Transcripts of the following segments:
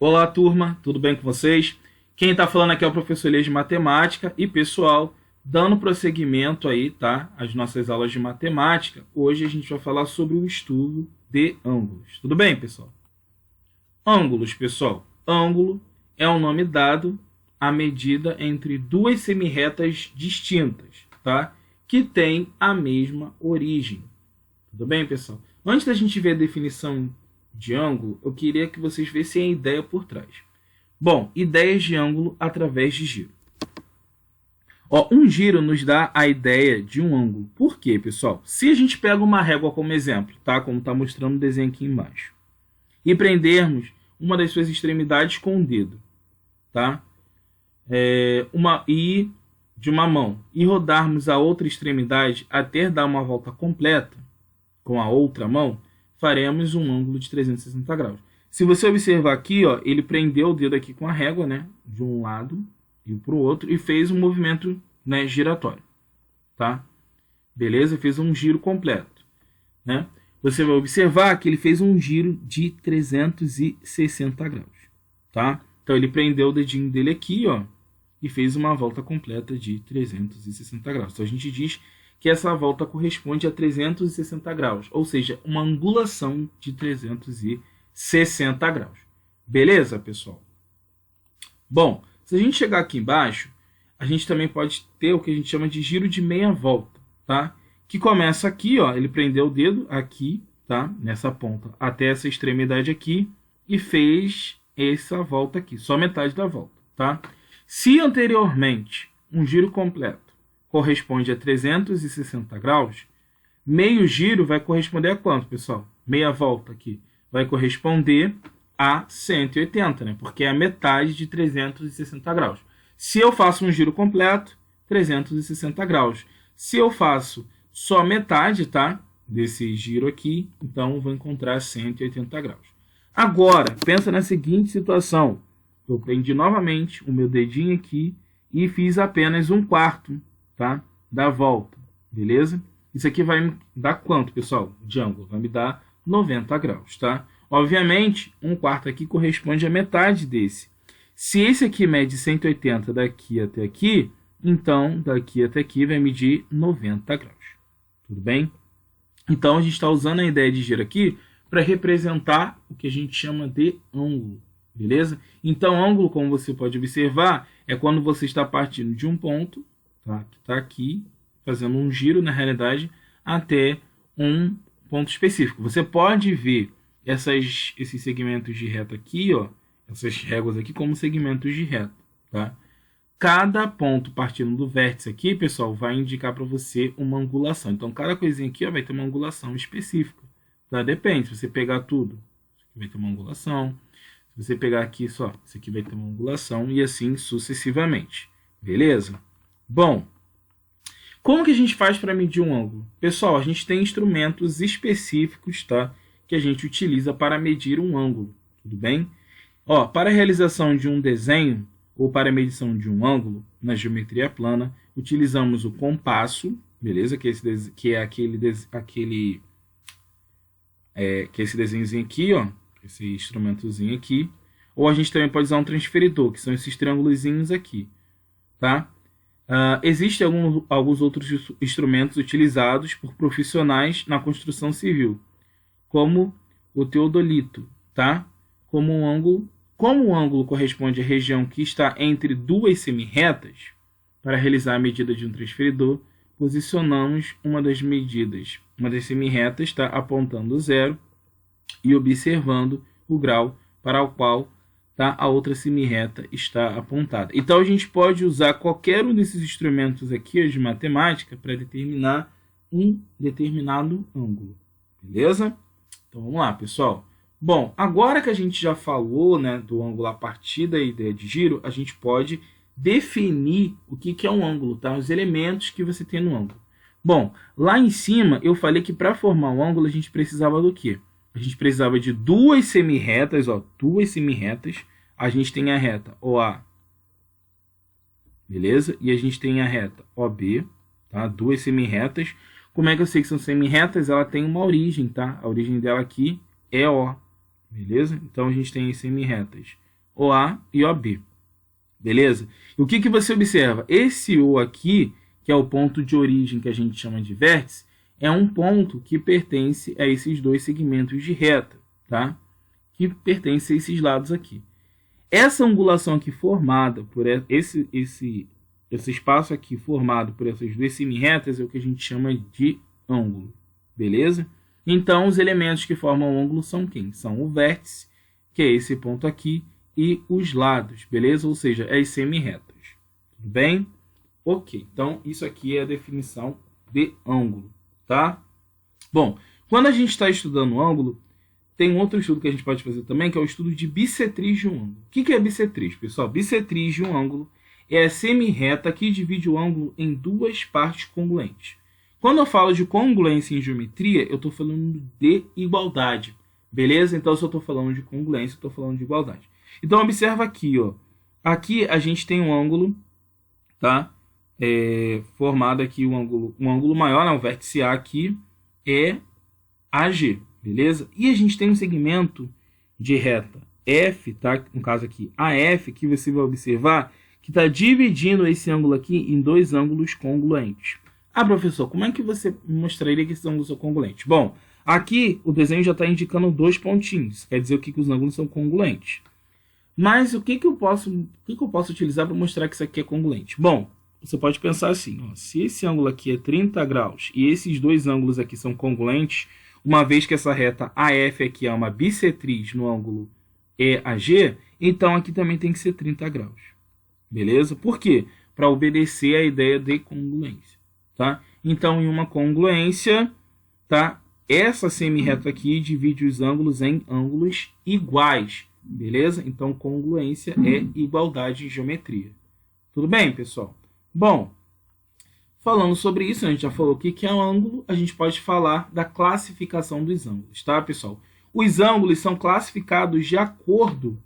Olá, turma, tudo bem com vocês? Quem está falando aqui é o professor Elias de Matemática e, pessoal, dando prosseguimento aí, tá? As nossas aulas de matemática, hoje a gente vai falar sobre o estudo de ângulos. Tudo bem, pessoal? Ângulos, pessoal. Ângulo é um nome dado à medida entre duas semirretas distintas, tá? Que têm a mesma origem. Tudo bem, pessoal? Antes da gente ver a definição de ângulo, eu queria que vocês vissem a ideia por trás. Bom, ideias de ângulo através de giro. Um giro nos dá a ideia de um ângulo. Por quê, pessoal? Se a gente pega uma régua como exemplo, tá? Como está mostrando o desenho aqui embaixo, e prendermos uma das suas extremidades com um dedo, tá? De uma mão, e rodarmos a outra extremidade até dar uma volta completa com a outra mão, faremos um ângulo de 360 graus. Se você observar aqui, ele prendeu o dedo aqui com a régua, né, de um lado e para o outro, e fez um movimento, né, giratório. Tá? Beleza? Fez um giro completo. Né? Você vai observar que ele fez um giro de 360 graus. Tá? Então ele prendeu o dedinho dele aqui, e fez uma volta completa de 360 graus. Então a gente diz que essa volta corresponde a 360 graus, ou seja, uma angulação de 360 graus. Beleza, pessoal? Bom, se a gente chegar aqui embaixo, a gente também pode ter o que a gente chama de giro de meia volta, tá? Que começa aqui, ele prendeu o dedo aqui, tá? Nessa ponta, até essa extremidade aqui, e fez essa volta aqui, só metade da volta, tá? Se anteriormente um giro completo corresponde a 360 graus, meio giro vai corresponder a quanto, pessoal? Meia volta aqui vai corresponder a 180, né? Porque é a metade de 360 graus. Se eu faço um giro completo, 360 graus. Se eu faço só metade, tá? Desse giro aqui, então eu vou encontrar 180 graus. Agora, pensa na seguinte situação. Eu prendi novamente o meu dedinho aqui e fiz apenas um quarto, tá? Da volta, beleza? Isso aqui vai me dar quanto, pessoal? De ângulo, vai me dar 90 graus, tá? Obviamente, um quarto aqui corresponde à metade desse. Se esse aqui mede 180 daqui até aqui, então daqui até aqui vai medir 90 graus. Tudo bem? Então a gente está usando a ideia de giro aqui para representar o que a gente chama de ângulo, beleza? Então ângulo, como você pode observar, é quando você está partindo de um ponto, tá? Que está aqui, fazendo um giro, na realidade, até um ponto específico. Você pode ver esses segmentos de reta aqui, essas réguas aqui, como segmentos de reta. Tá? Cada ponto partindo do vértice aqui, pessoal, vai indicar para você uma angulação. Então, cada coisinha aqui vai ter uma angulação específica. Tá? Depende, se você pegar tudo, isso aqui vai ter uma angulação. Se você pegar aqui só, isso aqui vai ter uma angulação e assim sucessivamente. Beleza? Bom, como que a gente faz para medir um ângulo? Pessoal, a gente tem instrumentos específicos, tá? Que a gente utiliza para medir um ângulo. Tudo bem? Para a realização de um desenho ou para a medição de um ângulo na geometria plana, utilizamos o compasso, beleza? Que é esse desenhozinho aqui, esse instrumentozinho aqui. Ou a gente também pode usar um transferidor, que são esses triângulozinhos aqui, tá? Existem alguns outros instrumentos utilizados por profissionais na construção civil, como o teodolito, tá? Como o ângulo corresponde à região que está entre duas semirretas, para realizar a medida de um transferidor, posicionamos uma das semirretas, tá? Apontando o zero e observando o grau para o qual, tá? A outra semirreta está apontada. Então a gente pode usar qualquer um desses instrumentos aqui de matemática para determinar um determinado ângulo. Beleza? Então vamos lá, pessoal. Bom, agora que a gente já falou, né, do ângulo a partir da ideia de giro, a gente pode definir o que é um ângulo, tá? Os elementos que você tem no ângulo. Bom, lá em cima eu falei que para formar um ângulo a gente precisava do quê? A gente precisava de duas semirretas, duas semirretas. A gente tem a reta OA, beleza? E a gente tem a reta OB, tá? Duas semirretas. Como é que eu sei que são semirretas? Ela tem uma origem, tá? A origem dela aqui é O, beleza? Então a gente tem as semirretas OA e OB. Beleza? E o que você observa? Esse O aqui, que é o ponto de origem que a gente chama de vértice, é um ponto que pertence a esses dois segmentos de reta, tá? Que pertence a esses lados aqui. Essa angulação aqui formada por esse espaço aqui formado por essas duas semirretas é o que a gente chama de ângulo, beleza? Então, os elementos que formam o ângulo são quem? São o vértice, que é esse ponto aqui, e os lados, beleza? Ou seja, as semirretas. Tudo bem? Ok, então isso aqui é a definição de ângulo, tá? Bom, quando a gente está estudando o ângulo, tem um outro estudo que a gente pode fazer também, que é o estudo de bissetriz de um ângulo. O que é bissetriz, pessoal? Bissetriz de um ângulo é a semirreta que divide o ângulo em duas partes congruentes. Quando eu falo de congruência em geometria, eu estou falando de igualdade, beleza? Então, se eu estou falando de congruência, eu estou falando de igualdade. Então, observa aqui, ó. Aqui a gente tem um ângulo, tá? Formado aqui um ângulo maior, né? O vértice A aqui é AG, beleza? E a gente tem um segmento de reta F, tá? No caso aqui, AF, que você vai observar que está dividindo esse ângulo aqui em dois ângulos congruentes. Ah, professor, como é que você mostraria que esses ângulos são congruentes? Bom, aqui o desenho já está indicando dois pontinhos, quer dizer o que os ângulos são congruentes. Mas o que eu posso utilizar para mostrar que isso aqui é congruente? Bom, você pode pensar assim, ó, se esse ângulo aqui é 30 graus e esses dois ângulos aqui são congruentes, uma vez que essa reta AF aqui é uma bissetriz no ângulo EAG, então aqui também tem que ser 30 graus. Beleza? Por quê? Para obedecer à ideia de congruência. Tá? Então, em uma congruência, tá? Essa semirreta aqui divide os ângulos em ângulos iguais. Beleza? Então, congruência é igualdade em geometria. Tudo bem, pessoal? Bom, falando sobre isso, a gente já falou o que é um ângulo, a gente pode falar da classificação dos ângulos, tá, pessoal? Os ângulos são classificados de acordo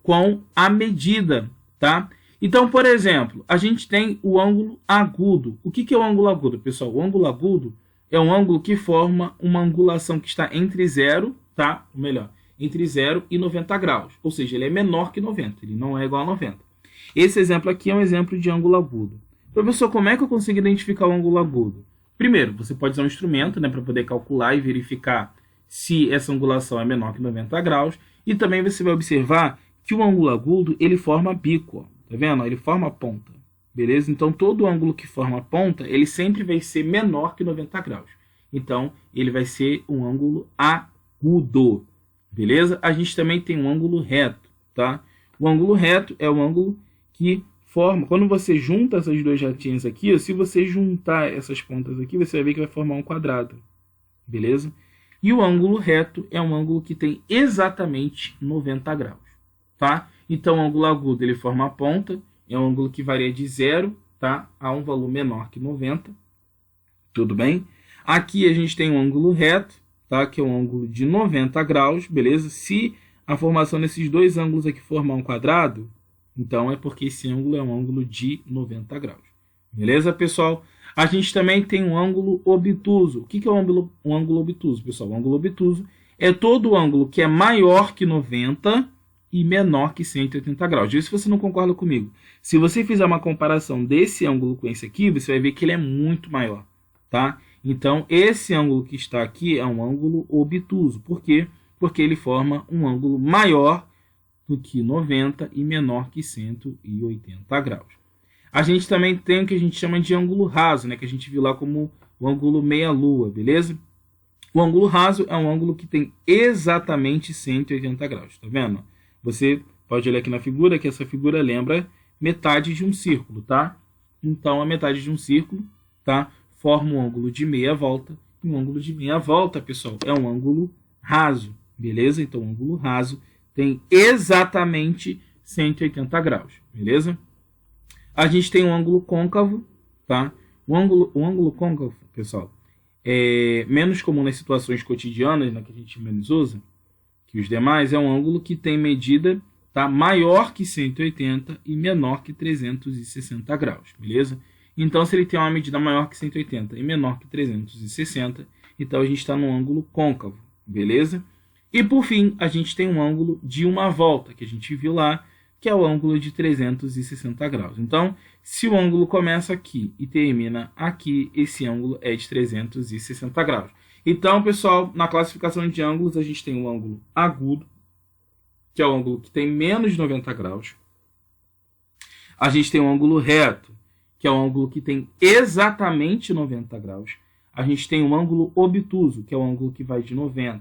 com a medida, tá? Então, por exemplo, a gente tem o ângulo agudo. O que é o ângulo agudo, pessoal? O ângulo agudo é um ângulo que forma uma angulação que está entre 0, tá? Ou melhor, entre 0 e 90 graus. Ou seja, ele é menor que 90, ele não é igual a 90. Esse exemplo aqui é um exemplo de ângulo agudo. Professor, como é que eu consigo identificar o ângulo agudo? Primeiro, você pode usar um instrumento, né, para poder calcular e verificar se essa angulação é menor que 90 graus. E também você vai observar que o ângulo agudo ele forma bico, ó. Tá vendo? Ele forma ponta, beleza? Então, todo ângulo que forma ponta, ele sempre vai ser menor que 90 graus. Então, ele vai ser um ângulo agudo, beleza? A gente também tem um ângulo reto, tá? O ângulo reto é o ângulo que forma... Quando você junta essas duas retinhas aqui, se você juntar essas pontas aqui, você vai ver que vai formar um quadrado, beleza? E o ângulo reto é um ângulo que tem exatamente 90 graus, tá? Então, o ângulo agudo ele forma a ponta, é um ângulo que varia de 0, tá, a um valor menor que 90. Tudo bem? Aqui a gente tem um ângulo reto, tá, que é um ângulo de 90 graus, beleza? Se a formação desses dois ângulos aqui formar um quadrado, então é porque esse ângulo é um ângulo de 90 graus. Beleza, pessoal? A gente também tem um ângulo obtuso. O que é um ângulo obtuso, pessoal? O ângulo obtuso é todo ângulo que é maior que 90 e menor que 180 graus. Vê se você não concorda comigo. Se você fizer uma comparação desse ângulo com esse aqui, você vai ver que ele é muito maior, tá? Então, esse ângulo que está aqui é um ângulo obtuso. Por quê? Porque ele forma um ângulo maior do que 90 e menor que 180 graus. A gente também tem o que a gente chama de ângulo raso, né? Que a gente viu lá como o ângulo meia-lua, beleza? O ângulo raso é um ângulo que tem exatamente 180 graus, tá vendo? Você pode olhar aqui na figura, que essa figura lembra metade de um círculo, tá? Então, a metade de um círculo, tá, forma um ângulo de meia volta. E um ângulo de meia volta, pessoal, é um ângulo raso, beleza? Então, o ângulo raso tem exatamente 180 graus, beleza? A gente tem um ângulo côncavo, tá? O ângulo côncavo, pessoal, é menos comum nas situações cotidianas, né, que a gente menos usa, que os demais, é um ângulo que tem medida, tá, maior que 180 e menor que 360 graus, beleza? Então, se ele tem uma medida maior que 180 e menor que 360, então a gente está no ângulo côncavo, beleza? E, por fim, a gente tem um ângulo de uma volta, que a gente viu lá, que é o ângulo de 360 graus. Então, se o ângulo começa aqui e termina aqui, esse ângulo é de 360 graus. Então, pessoal, na classificação de ângulos, a gente tem o ângulo agudo, que é o ângulo que tem menos de 90 graus. A gente tem o ângulo reto, que é o ângulo que tem exatamente 90 graus. A gente tem o ângulo obtuso, que é o ângulo que vai de 90,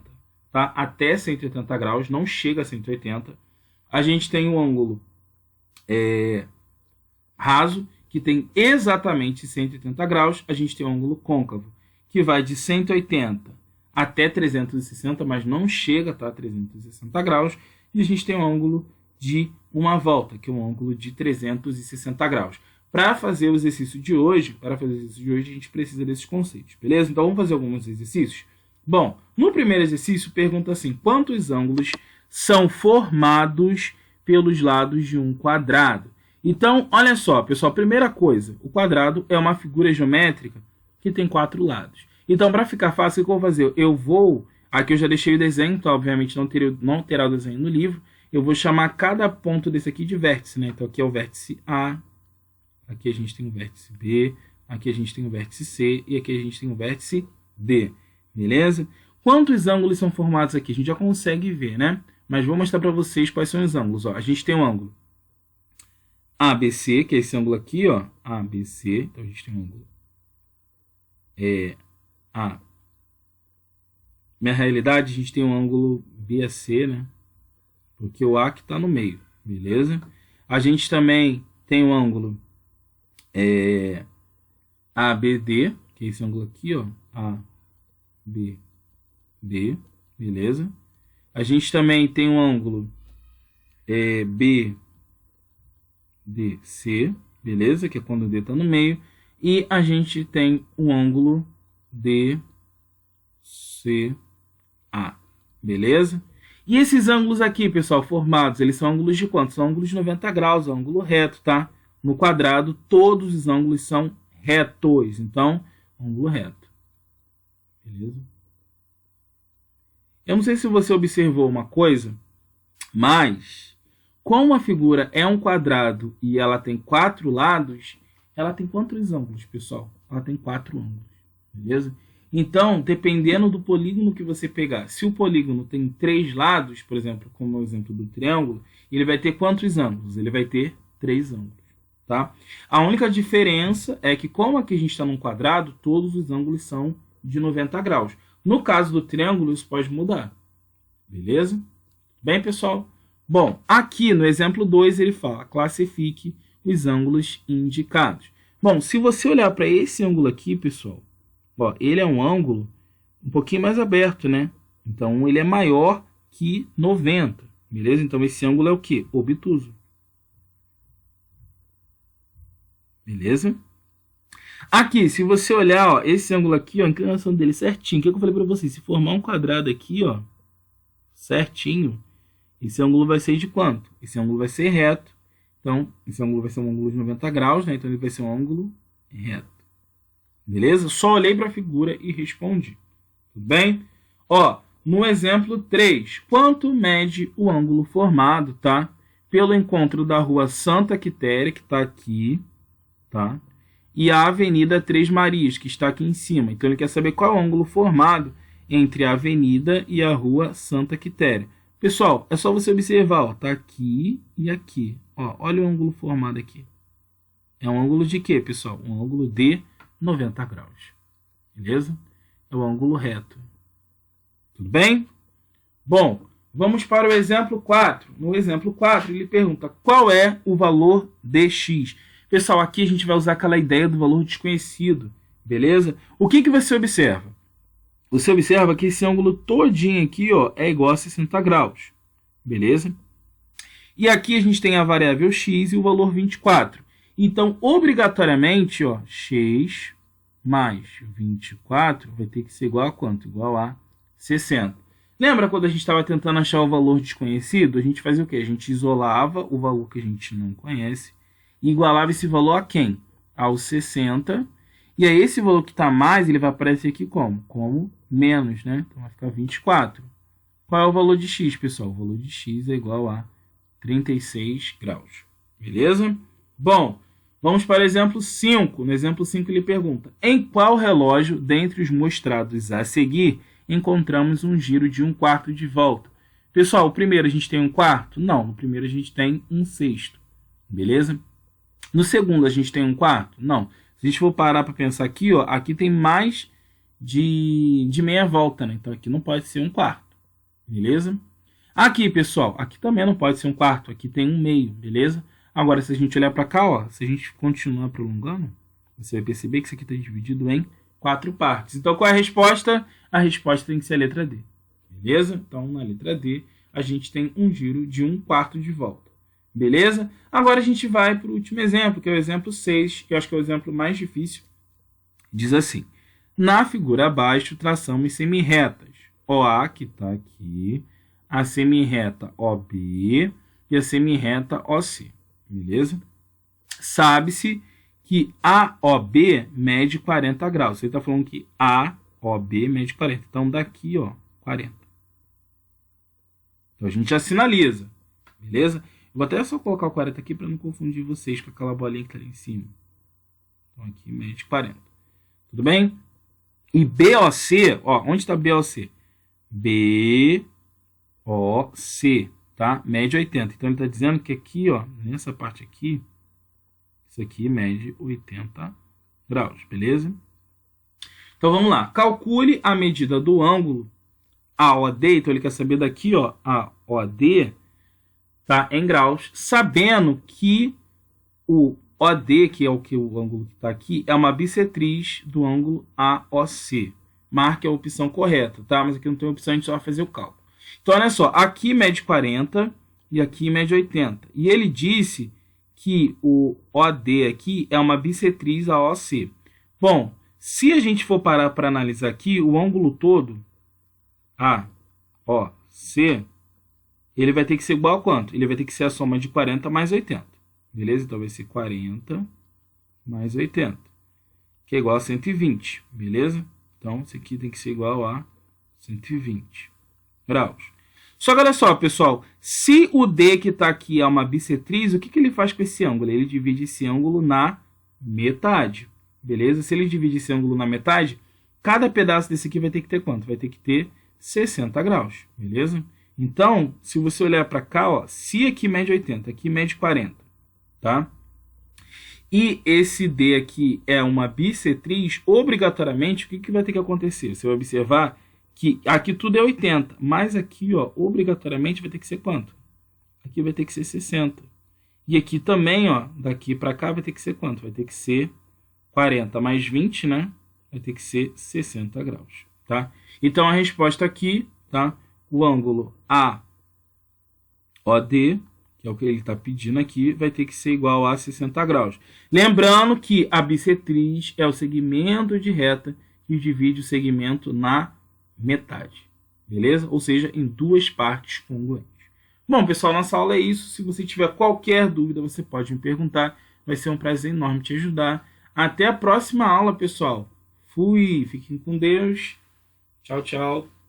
tá, até 180 graus, não chega a 180. A gente tem o ângulo raso, que tem exatamente 180 graus. A gente tem o ângulo côncavo, que vai de 180 até 360, mas não chega a 360 graus. E a gente tem o ângulo de uma volta, que é um ângulo de 360 graus. Para fazer o exercício de hoje, a gente precisa desses conceitos, beleza? Então, vamos fazer alguns exercícios? Bom, no primeiro exercício, pergunta assim: quantos ângulos são formados pelos lados de um quadrado? Então, olha só, pessoal, primeira coisa, o quadrado é uma figura geométrica que tem 4 lados. Então, para ficar fácil, o que eu vou fazer? Aqui eu já deixei o desenho, então, obviamente, não terá o desenho no livro. Eu vou chamar cada ponto desse aqui de vértice, né? Então, aqui é o vértice A, aqui a gente tem o vértice B, aqui a gente tem o vértice C e aqui a gente tem o vértice D, beleza? Quantos ângulos são formados aqui? A gente já consegue ver, né? Mas vou mostrar para vocês quais são os ângulos. Ó, a gente tem o ângulo ABC, que é esse ângulo aqui, ó, ABC. Então, a gente tem um ângulo A. Na realidade, a gente tem um ângulo BAC, né? Porque o A que está no meio, beleza? A gente também tem um ângulo ABD, que é esse ângulo aqui, ó, ABD, beleza? A gente também tem um ângulo BDC, beleza? Que é quando o D está no meio. E a gente tem um ângulo DCA, beleza? E esses ângulos aqui, pessoal, formados, eles são ângulos de quanto? São ângulos de 90 graus, ângulo reto, tá? No quadrado, todos os ângulos são retos. Então, ângulo reto. Beleza? Eu não sei se você observou uma coisa, mas como a figura é um quadrado e ela tem 4 lados, ela tem quantos ângulos, pessoal? Ela tem 4 ângulos. Beleza? Então, dependendo do polígono que você pegar, se o polígono tem 3 lados, por exemplo, como o exemplo do triângulo, ele vai ter quantos ângulos? Ele vai ter 3 ângulos. Tá? A única diferença é que, como aqui a gente está num quadrado, todos os ângulos são de 90 graus. No caso do triângulo, isso pode mudar. Beleza? Bem, pessoal? Bom, aqui no exemplo 2 ele fala: classifique os ângulos indicados. Bom, se você olhar para esse ângulo aqui, pessoal, ó, ele é um ângulo um pouquinho mais aberto, né? Então, ele é maior que 90. Beleza? Então, esse ângulo é o quê? Obtuso. Beleza? Aqui, se você olhar, ó, esse ângulo aqui, ó, a inclinação dele certinho. O que eu falei para vocês? Se formar um quadrado aqui, ó, certinho, esse ângulo vai ser de quanto? Esse ângulo vai ser reto. Então, esse ângulo vai ser um ângulo de 90 graus, né? Então, ele vai ser um ângulo reto. Beleza? Só olhei para a figura e respondi. Tudo bem? Ó, no exemplo 3, quanto mede o ângulo formado, tá? Pelo encontro da rua Santa Quitéria, que está aqui, tá? E a Avenida Três Marias, que está aqui em cima. Então, ele quer saber qual é o ângulo formado entre a avenida e a rua Santa Quitéria. Pessoal, é só você observar, ó, tá aqui e aqui. Ó, olha o ângulo formado aqui. É um ângulo de quê, pessoal? Um ângulo de 90 graus. Beleza? É o ângulo reto. Tudo bem? Bom, vamos para o exemplo 4. No exemplo 4, ele pergunta qual é o valor de x. Pessoal, aqui a gente vai usar aquela ideia do valor desconhecido. Beleza? O que você observa? Você observa que esse ângulo todinho aqui, ó, é igual a 60 graus. Beleza? E aqui a gente tem a variável x e o valor 24. Então, obrigatoriamente, ó, x mais 24 vai ter que ser igual a quanto? Igual a 60. Lembra quando a gente estava tentando achar o valor desconhecido? A gente fazia o quê? A gente isolava o valor que a gente não conhece e igualava esse valor a quem? Ao 60. E aí esse valor que está mais, ele vai aparecer aqui como? Como menos, né? Então vai ficar 24. Qual é o valor de x, pessoal? O valor de x é igual a 36 graus. Beleza? Bom, vamos para o exemplo 5. No exemplo 5 ele pergunta: em qual relógio, dentre os mostrados a seguir, encontramos um giro de 1/4 de volta? Pessoal, o primeiro a gente tem 1/4? Não, no primeiro a gente tem 1/6. Beleza? No segundo a gente tem 1/4? Não. Se a gente for parar para pensar aqui, ó, aqui tem mais de meia volta, né? Então aqui não pode ser 1/4. Beleza? Aqui, pessoal, aqui também não pode ser 1/4. Aqui tem 1/2, beleza? Agora, se a gente olhar para cá, ó, se a gente continuar prolongando, você vai perceber que isso aqui está dividido em 4 partes. Então, qual é a resposta? A resposta tem que ser a letra D. Beleza? Então, na letra D, a gente tem um giro de 1/4 de volta. Beleza? Agora a gente vai para o último exemplo, que é o exemplo 6, que eu acho que é o exemplo mais difícil. Diz assim: na figura abaixo, traçamos semirretas. OA, que está aqui, a semirreta OB e a semirreta OC. Beleza? Sabe-se que AOB mede 40 graus. Você está falando que AOB mede 40. Então, daqui, ó, 40. Então, a gente já sinaliza. Beleza? Eu vou até só colocar o 40 aqui para não confundir vocês com aquela bolinha que está ali em cima. Então, aqui mede 40. Tudo bem? E BOC, ó, onde está BOC? BOC. Tá? Mede 80. Então, ele está dizendo que aqui, ó, nessa parte aqui, isso aqui mede 80 graus, beleza? Então, vamos lá. Calcule a medida do ângulo AOD. Então, ele quer saber daqui, ó, AOD, tá, em graus, sabendo que o OD, que é o ângulo que está aqui, é uma bissetriz do ângulo AOC. Marque a opção correta, tá? Mas aqui não tem opção, a gente só vai fazer o cálculo. Então, olha só, aqui mede 40 e aqui mede 80. E ele disse que o OD aqui é uma bissetriz AOC. Bom, se a gente for parar para analisar aqui, o ângulo todo, AOC, ele vai ter que ser igual a quanto? Ele vai ter que ser a soma de 40 mais 80. Beleza? Então, vai ser 40 mais 80, que é igual a 120. Beleza? Então, isso aqui tem que ser igual a 120 graus. Só que olha só, pessoal, se o D que está aqui é uma bissetriz, o que ele faz com esse ângulo? Ele divide esse ângulo na metade, beleza? Se ele divide esse ângulo na metade, cada pedaço desse aqui vai ter que ter quanto? Vai ter que ter 60 graus, beleza? Então, se você olhar para cá, ó, se aqui mede 80, aqui mede 40, tá? E esse D aqui é uma bissetriz, obrigatoriamente, o que vai ter que acontecer? Você vai observar que aqui tudo é 80, mas aqui, ó, obrigatoriamente vai ter que ser quanto? Aqui vai ter que ser 60. E aqui também, ó, daqui para cá vai ter que ser quanto? Vai ter que ser 40 mais 20, né? Vai ter que ser 60 graus, tá? Então, a resposta aqui, tá? O ângulo AOD, que é o que ele está pedindo aqui, vai ter que ser igual a 60 graus. Lembrando que a bissetriz é o segmento de reta que divide o segmento na metade, beleza? Ou seja, em duas partes congruentes. Bom, pessoal, nossa aula é isso. Se você tiver qualquer dúvida, você pode me perguntar. Vai ser um prazer enorme te ajudar. Até a próxima aula, pessoal. Fui, fiquem com Deus. Tchau, tchau.